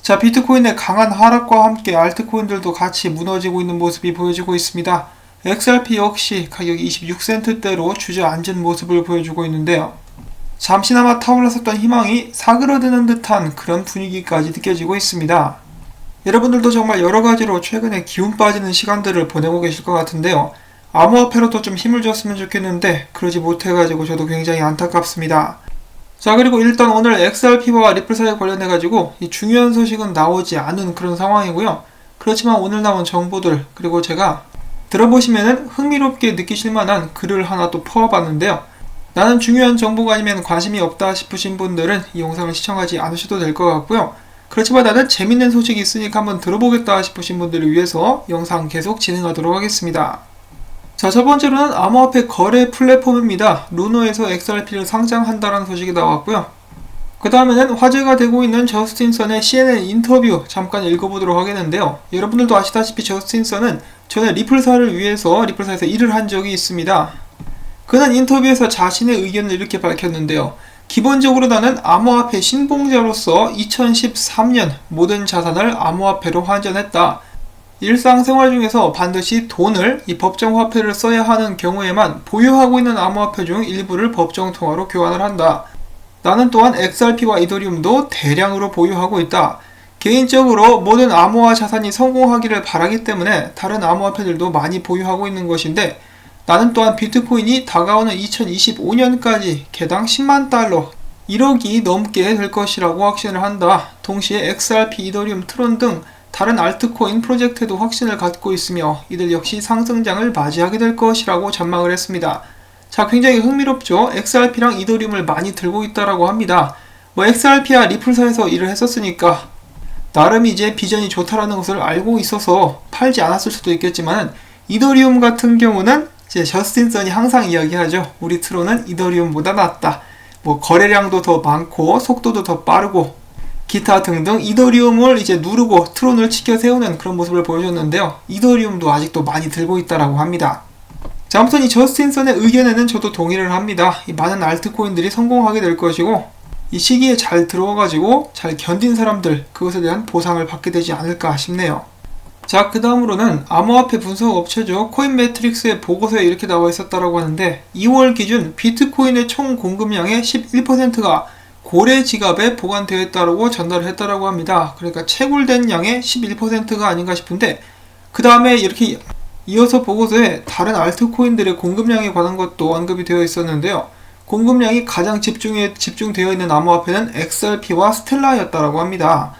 자, 비트코인의 강한 하락과 함께 알트코인들도 같이 무너지고 있는 모습이 보여지고 있습니다. XRP 역시 가격이 26센트대로 주저앉은 모습을 보여주고 있는데요. 잠시나마 타올랐었던 희망이 사그러드는 듯한 그런 분위기까지 느껴지고 있습니다. 여러분들도 정말 여러가지로 최근에 기운 빠지는 시간들을 보내고 계실 것 같은데요. 암호화폐로도 좀 힘을 줬으면 좋겠는데 그러지 못해가지고 저도 굉장히 안타깝습니다. 자, 그리고 일단 오늘 XRP와 리플 사이에 관련해가지고 이 중요한 소식은 나오지 않은 그런 상황이고요. 그렇지만 오늘 나온 정보들, 그리고 제가 들어보시면은 흥미롭게 느끼실 만한 글을 하나 또 퍼와봤는데요. 나는 중요한 정보가 아니면 관심이 없다 싶으신 분들은 이 영상을 시청하지 않으셔도 될 것 같고요. 그렇지만 나는 재밌는 소식이 있으니까 한번 들어보겠다 싶으신 분들을 위해서 영상 계속 진행하도록 하겠습니다. 자, 첫 번째로는 암호화폐 거래 플랫폼입니다. 루노에서 XRP를 상장한다는 소식이 나왔고요. 그 다음에는 화제가 되고 있는 저스틴 선의 CNN 인터뷰 잠깐 읽어보도록 하겠는데요. 여러분들도 아시다시피 저스틴 선은 전에 리플사를 위해서 리플사에서 일을 한 적이 있습니다. 그는 인터뷰에서 자신의 의견을 이렇게 밝혔는데요. 기본적으로 나는 암호화폐 신봉자로서 2013년 모든 자산을 암호화폐로 환전했다. 일상생활 중에서 반드시 돈을 이 법정 화폐를 써야 하는 경우에만 보유하고 있는 암호화폐 중 일부를 법정 통화로 교환을 한다. 나는 또한 XRP와 이더리움도 대량으로 보유하고 있다. 개인적으로 모든 암호화 자산이 성공하기를 바라기 때문에 다른 암호화폐들도 많이 보유하고 있는 것인데, 나는 또한 비트코인이 다가오는 2025년까지 개당 10만 달러, 1억이 넘게 될 것이라고 확신을 한다. 동시에 XRP, 이더리움, 트론 등 다른 알트코인 프로젝트에도 확신을 갖고 있으며 이들 역시 상승장을 맞이하게 될 것이라고 전망을 했습니다. 자, 굉장히 흥미롭죠? XRP랑 이더리움을 많이 들고 있다라고 합니다. XRP와 리플사에서 일을 했었으니까 나름 이제 비전이 좋다라는 것을 알고 있어서 팔지 않았을 수도 있겠지만, 이더리움 같은 경우는 이제 저스틴 선이 항상 이야기하죠. 우리 트론은 이더리움보다 낫다. 거래량도 더 많고 속도도 더 빠르고 기타 등등 이더리움을 이제 누르고 트론을 치켜 세우는 그런 모습을 보여줬는데요. 이더리움도 아직도 많이 들고 있다라고 합니다. 자, 아무튼 이 저스틴 선의 의견에는 저도 동의를 합니다. 이 많은 알트코인들이 성공하게 될 것이고, 이 시기에 잘 들어와가지고 잘 견딘 사람들, 그것에 대한 보상을 받게 되지 않을까 싶네요. 자, 그 다음으로는 암호화폐 분석 업체죠. 코인매트릭스의 보고서에 이렇게 나와 있었다라고 하는데, 2월 기준 비트코인의 총 공급량의 11%가 고래 지갑에 보관되어 있다고 전달을 했다라고 합니다. 그러니까 채굴된 양의 11%가 아닌가 싶은데, 그 다음에 이렇게 이어서 보고서에 다른 알트코인들의 공급량에 관한 것도 언급이 되어 있었는데요. 공급량이 가장 집중되어 있는 암호화폐는 XRP와 스텔라였다라고 합니다.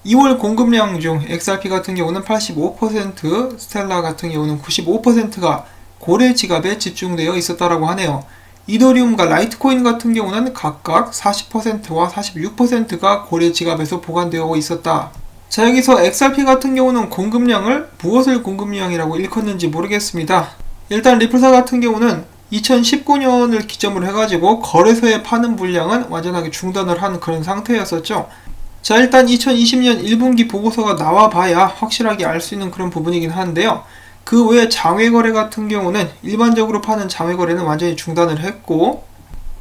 2월 공급량 중 XRP 같은 경우는 85%, 스텔라 같은 경우는 95%가 고래 지갑에 집중되어 있었다라고 하네요. 이더리움과 라이트코인 같은 경우는 각각 40%와 46%가 고래 지갑에서 보관되어 있었다. 자, 여기서 XRP 같은 경우는 공급량을 무엇을 공급량이라고 일컫는지 모르겠습니다. 일단 리플사 같은 경우는 2019년을 기점으로 해가지고 거래소에 파는 물량은 완전하게 중단을 한 그런 상태였었죠. 자, 일단 2020년 1분기 보고서가 나와봐야 확실하게 알 수 있는 그런 부분이긴 한데요. 그 외에 장외거래 같은 경우는 일반적으로 파는 장외거래는 완전히 중단을 했고,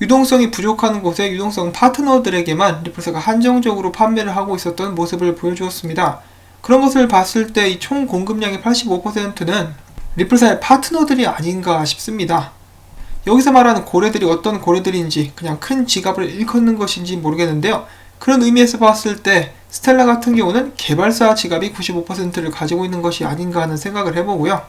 유동성이 부족한 곳에 유동성 파트너들에게만 리플사가 한정적으로 판매를 하고 있었던 모습을 보여주었습니다. 그런 것을 봤을 때 이 총 공급량의 85%는 리플사의 파트너들이 아닌가 싶습니다. 여기서 말하는 고래들이 어떤 고래들인지 그냥 큰 지갑을 일컫는 것인지 모르겠는데요. 그런 의미에서 봤을 때 스텔라 같은 경우는 개발사 지갑이 95%를 가지고 있는 것이 아닌가 하는 생각을 해보고요.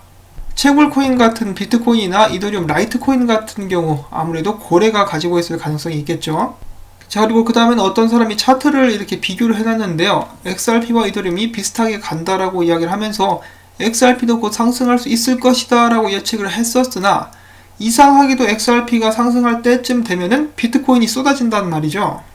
채굴코인 같은 비트코인이나 이더리움, 라이트코인 같은 경우 아무래도 고래가 가지고 있을 가능성이 있겠죠. 자, 그리고 그 다음에는 어떤 사람이 차트를 이렇게 비교를 해놨는데요. XRP와 이더리움이 비슷하게 간다라고 이야기를 하면서 XRP도 곧 상승할 수 있을 것이다 라고 예측을 했었으나, 이상하게도 XRP가 상승할 때쯤 되면은 비트코인이 쏟아진다는 말이죠.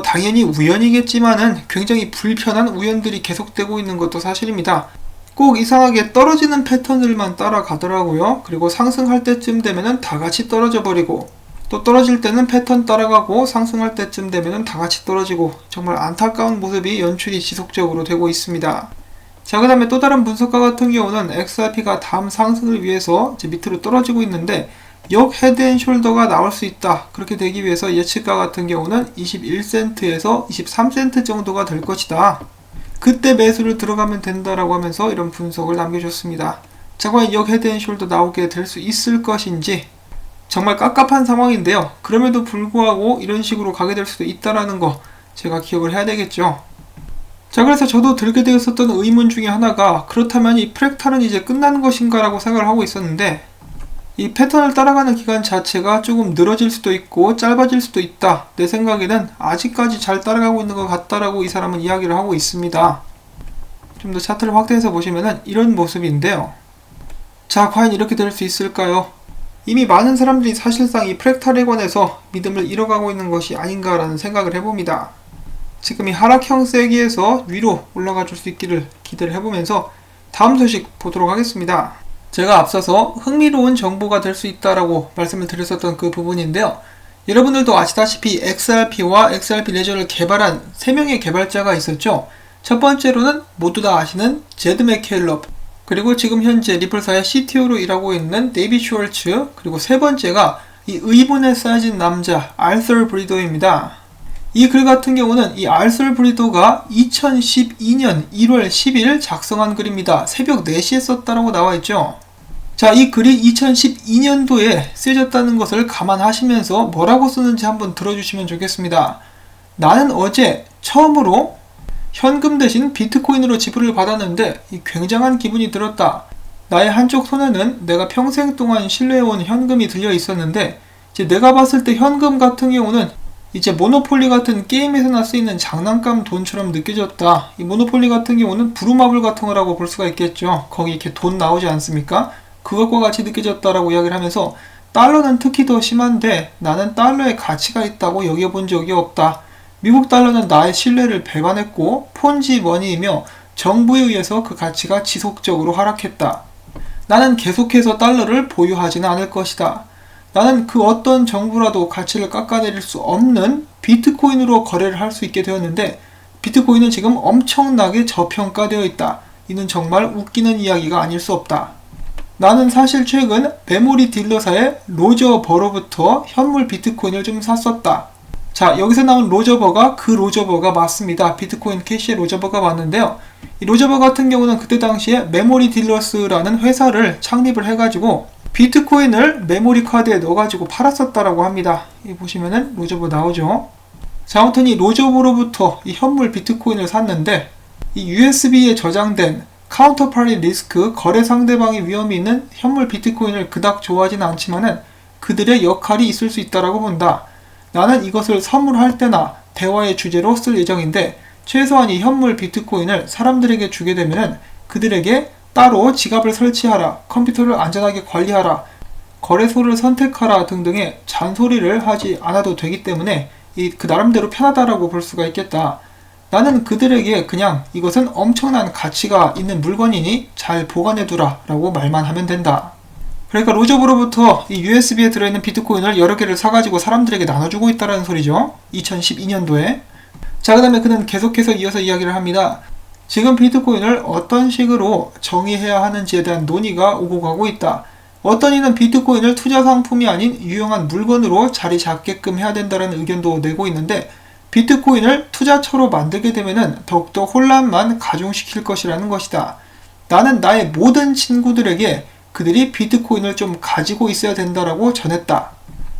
당연히 우연이겠지만은 굉장히 불편한 우연들이 계속되고 있는 것도 사실입니다. 꼭 이상하게 떨어지는 패턴들만 따라가더라고요. 그리고 상승할 때쯤 되면은 다 같이 떨어져 버리고, 또 떨어질 때는 패턴 따라가고, 상승할 때쯤 되면은 다 같이 떨어지고, 정말 안타까운 모습이 연출이 지속적으로 되고 있습니다. 자, 그 다음에 또 다른 분석가 같은 경우는 XRP가 다음 상승을 위해서 이제 밑으로 떨어지고 있는데, 역 헤드앤숄더가 나올 수 있다. 그렇게 되기 위해서 예측가 같은 경우는 21센트에서 23센트 정도가 될 것이다. 그때 매수를 들어가면 된다라고 하면서 이런 분석을 남겨줬습니다. 자, 과연 역 헤드앤숄더 나오게 될 수 있을 것인지 정말 깝깝한 상황인데요. 그럼에도 불구하고 이런 식으로 가게 될 수도 있다라는 거 제가 기억을 해야 되겠죠. 자, 그래서 저도 들게 되었었던 의문 중에 하나가, 그렇다면 이 프랙탈은 이제 끝난 것인가 라고 생각을 하고 있었는데, 이 패턴을 따라가는 기간 자체가 조금 늘어질 수도 있고 짧아질 수도 있다. 내 생각에는 아직까지 잘 따라가고 있는 것 같다라고 이 사람은 이야기를 하고 있습니다. 좀 더 차트를 확대해서 보시면은 이런 모습인데요. 자, 과연 이렇게 될 수 있을까요? 이미 많은 사람들이 사실상 이 프랙탈에 관해서 믿음을 잃어가고 있는 것이 아닌가라는 생각을 해봅니다. 지금 이 하락 형세기에서 위로 올라가 줄 수 있기를 기대를 해보면서 다음 소식 보도록 하겠습니다. 제가 앞서서 흥미로운 정보가 될 수 있다라고 말씀을 드렸었던 그 부분인데요. 여러분들도 아시다시피 XRP와 XRP 레저를 개발한 3명의 개발자가 있었죠. 첫 번째로는 모두 다 아시는 제드 맥켈럽, 그리고 지금 현재 리플사의 CTO로 일하고 있는 데이빗 슈월츠, 그리고 세 번째가 이 의본에 쌓여진 남자 알서 브리도입니다. 이 글 같은 경우는 이 알서 브리도가 2012년 1월 10일 작성한 글입니다. 새벽 4시에 썼다라고 나와있죠. 자, 이 글이 2012년도에 쓰여졌다는 것을 감안하시면서 뭐라고 쓰는지 한번 들어주시면 좋겠습니다. 나는 어제 처음으로 현금 대신 비트코인으로 지불을 받았는데 이 굉장한 기분이 들었다. 나의 한쪽 손에는 내가 평생 동안 신뢰해온 현금이 들려 있었는데, 이제 내가 봤을 때 현금 같은 경우는 이제 모노폴리 같은 게임에서나 쓰이는 장난감 돈처럼 느껴졌다. 이 모노폴리 같은 경우는 부루마블 같은 거라고 볼 수가 있겠죠. 거기 이렇게 돈 나오지 않습니까? 그것과 같이 느껴졌다라고 이야기를 하면서, 달러는 특히 더 심한데 나는 달러에 가치가 있다고 여겨본 적이 없다. 미국 달러는 나의 신뢰를 배반했고 폰지 머니이며 정부에 의해서 그 가치가 지속적으로 하락했다. 나는 계속해서 달러를 보유하지는 않을 것이다. 나는 그 어떤 정부라도 가치를 깎아내릴 수 없는 비트코인으로 거래를 할 수 있게 되었는데, 비트코인은 지금 엄청나게 저평가되어 있다. 이는 정말 웃기는 이야기가 아닐 수 없다. 나는 사실 최근 메모리 딜러사의 로저 버로부터 현물 비트코인을 좀 샀었다. 자, 여기서 나온 로저버가 그 로저버가 맞습니다. 비트코인 캐시의 로저버가 맞는데요. 이 로저버 같은 경우는 그때 당시에 메모리 딜러스라는 회사를 창립을 해가지고 비트코인을 메모리 카드에 넣어가지고 팔았었다라고 합니다. 이 보시면은 로저버 나오죠. 자, 아무튼 이 로저버로부터 이 현물 비트코인을 샀는데, 이 USB에 저장된 카운터파리 리스크, 거래 상대방의 위험이 있는 현물 비트코인을 그닥 좋아하지는 않지만은 그들의 역할이 있을 수 있다라고 본다. 나는 이것을 선물할 때나 대화의 주제로 쓸 예정인데, 최소한 이 현물 비트코인을 사람들에게 주게 되면은 그들에게 따로 지갑을 설치하라, 컴퓨터를 안전하게 관리하라, 거래소를 선택하라 등등의 잔소리를 하지 않아도 되기 때문에 그 나름대로 편하다라고 볼 수가 있겠다. 나는 그들에게 그냥 이것은 엄청난 가치가 있는 물건이니 잘 보관해두라 라고 말만 하면 된다. 그러니까 로저버로부터 이 USB에 들어있는 비트코인을 여러 개를 사가지고 사람들에게 나눠주고 있다는 소리죠. 2012년도에. 자, 그 다음에 그는 계속해서 이어서 이야기를 합니다. 지금 비트코인을 어떤 식으로 정의해야 하는지에 대한 논의가 오고 가고 있다. 어떤 이는 비트코인을 투자 상품이 아닌 유용한 물건으로 자리 잡게끔 해야 된다는 의견도 내고 있는데, 비트코인을 투자처로 만들게 되면은 더욱더 혼란만 가중시킬 것이라는 것이다. 나는 나의 모든 친구들에게 그들이 비트코인을 좀 가지고 있어야 된다라고 전했다.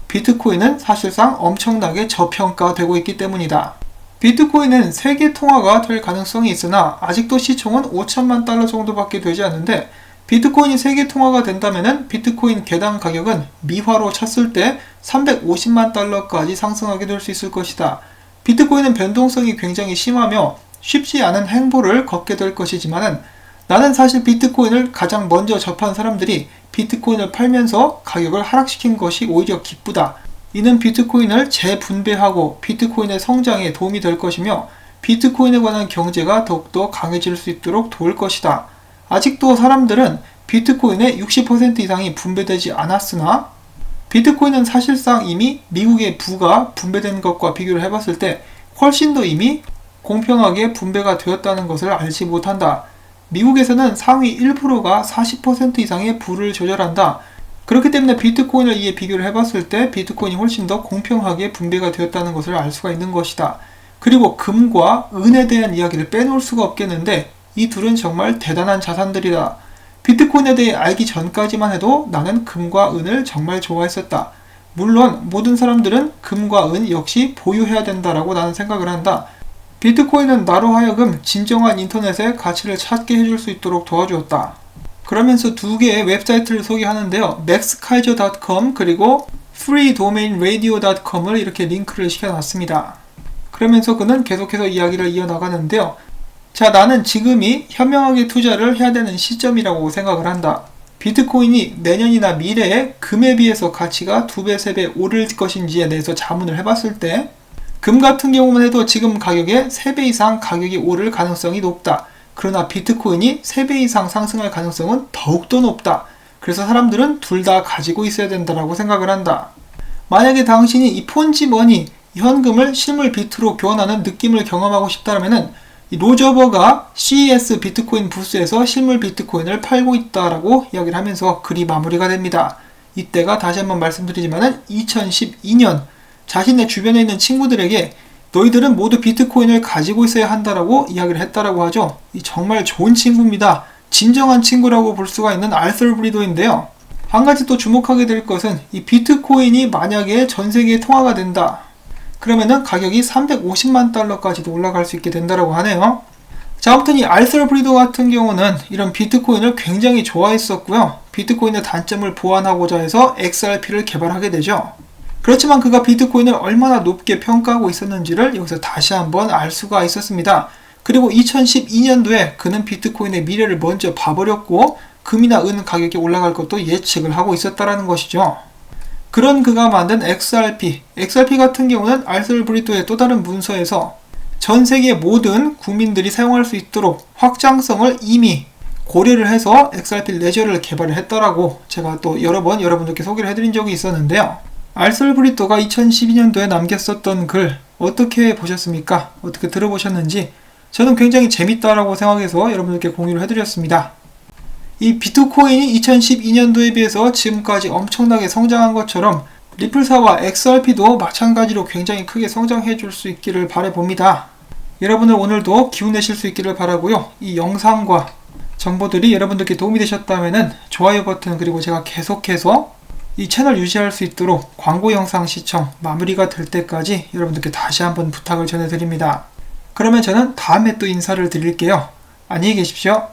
비트코인은 사실상 엄청나게 저평가되고 있기 때문이다. 비트코인은 세계 통화가 될 가능성이 있으나 아직도 시총은 5천만 달러 정도밖에 되지 않는데, 비트코인이 세계 통화가 된다면 비트코인 개당 가격은 미화로 쳤을 때 350만 달러까지 상승하게 될 수 있을 것이다. 비트코인은 변동성이 굉장히 심하며 쉽지 않은 행보를 걷게 될 것이지만은, 나는 사실 비트코인을 가장 먼저 접한 사람들이 비트코인을 팔면서 가격을 하락시킨 것이 오히려 기쁘다. 이는 비트코인을 재분배하고 비트코인의 성장에 도움이 될 것이며 비트코인에 관한 경제가 더욱더 강해질 수 있도록 도울 것이다. 아직도 사람들은 비트코인의 60% 이상이 분배되지 않았으나 비트코인은 사실상 이미 미국의 부가 분배된 것과 비교를 해봤을 때 훨씬 더 이미 공평하게 분배가 되었다는 것을 알지 못한다. 미국에서는 상위 1%가 40% 이상의 부를 조절한다. 그렇기 때문에 비트코인을 이에 비교를 해봤을 때 비트코인이 훨씬 더 공평하게 분배가 되었다는 것을 알 수가 있는 것이다. 그리고 금과 은에 대한 이야기를 빼놓을 수가 없겠는데 이 둘은 정말 대단한 자산들이다. 비트코인에 대해 알기 전까지만 해도 나는 금과 은을 정말 좋아했었다. 물론 모든 사람들은 금과 은 역시 보유해야 된다라고 나는 생각을 한다. 비트코인은 나로 하여금 진정한 인터넷의 가치를 찾게 해줄 수 있도록 도와주었다. 그러면서 두 개의 웹사이트를 소개하는데요. maxkaiser.com 그리고 freedomainradio.com을 이렇게 링크를 시켜놨습니다. 그러면서 그는 계속해서 이야기를 이어나가는데요. 자, 나는 지금이 현명하게 투자를 해야 되는 시점이라고 생각을 한다. 비트코인이 내년이나 미래에 금에 비해서 가치가 2배, 3배 오를 것인지에 대해서 자문을 해봤을 때 금 같은 경우만 해도 지금 가격에 3배 이상 가격이 오를 가능성이 높다. 그러나 비트코인이 3배 이상 상승할 가능성은 더욱더 높다. 그래서 사람들은 둘 다 가지고 있어야 된다고 생각을 한다. 만약에 당신이 이 폰지머니, 현금을 실물 비트로 교환하는 느낌을 경험하고 싶다면 이 로저버가 CES 비트코인 부스에서 실물 비트코인을 팔고 있다라고 이야기를 하면서 글이 마무리가 됩니다. 이때가 다시 한번 말씀드리지만 2012년 자신의 주변에 있는 친구들에게 너희들은 모두 비트코인을 가지고 있어야 한다라고 이야기를 했다라고 하죠. 이 정말 좋은 친구입니다. 진정한 친구라고 볼 수가 있는 알서 브리도인데요. 한 가지 또 주목하게 될 것은 이 비트코인이 만약에 전 세계에 통화가 된다. 그러면은 가격이 350만 달러까지도 올라갈 수 있게 된다라고 하네요. 자, 아무튼 이 알서 브리도 같은 경우는 이런 비트코인을 굉장히 좋아했었고요. 비트코인의 단점을 보완하고자 해서 XRP를 개발하게 되죠. 그렇지만 그가 비트코인을 얼마나 높게 평가하고 있었는지를 여기서 다시 한번 알 수가 있었습니다. 그리고 2012년도에 그는 비트코인의 미래를 먼저 봐버렸고 금이나 은 가격이 올라갈 것도 예측을 하고 있었다라는 것이죠. 그런 그가 만든 XRP 같은 경우는 알서 브리도의 또 다른 문서에서 전 세계 모든 국민들이 사용할 수 있도록 확장성을 이미 고려를 해서 XRP 레저를 개발을 했다라고 제가 또 여러 번 여러분들께 소개를 해드린 적이 있었는데요. 알서 브리도가 2012년도에 남겼었던 글 어떻게 보셨습니까? 어떻게 들어보셨는지 저는 굉장히 재밌다라고 생각해서 여러분들께 공유를 해드렸습니다. 이 비트코인이 2012년도에 비해서 지금까지 엄청나게 성장한 것처럼 리플사와 XRP도 마찬가지로 굉장히 크게 성장해 줄 수 있기를 바라봅니다. 여러분들 오늘도 기운 내실 수 있기를 바라고요. 이 영상과 정보들이 여러분들께 도움이 되셨다면 좋아요 버튼 그리고 제가 계속해서 이 채널 유지할 수 있도록 광고 영상 시청 마무리가 될 때까지 여러분들께 다시 한번 부탁을 전해드립니다. 그러면 저는 다음에 또 인사를 드릴게요. 안녕히 계십시오.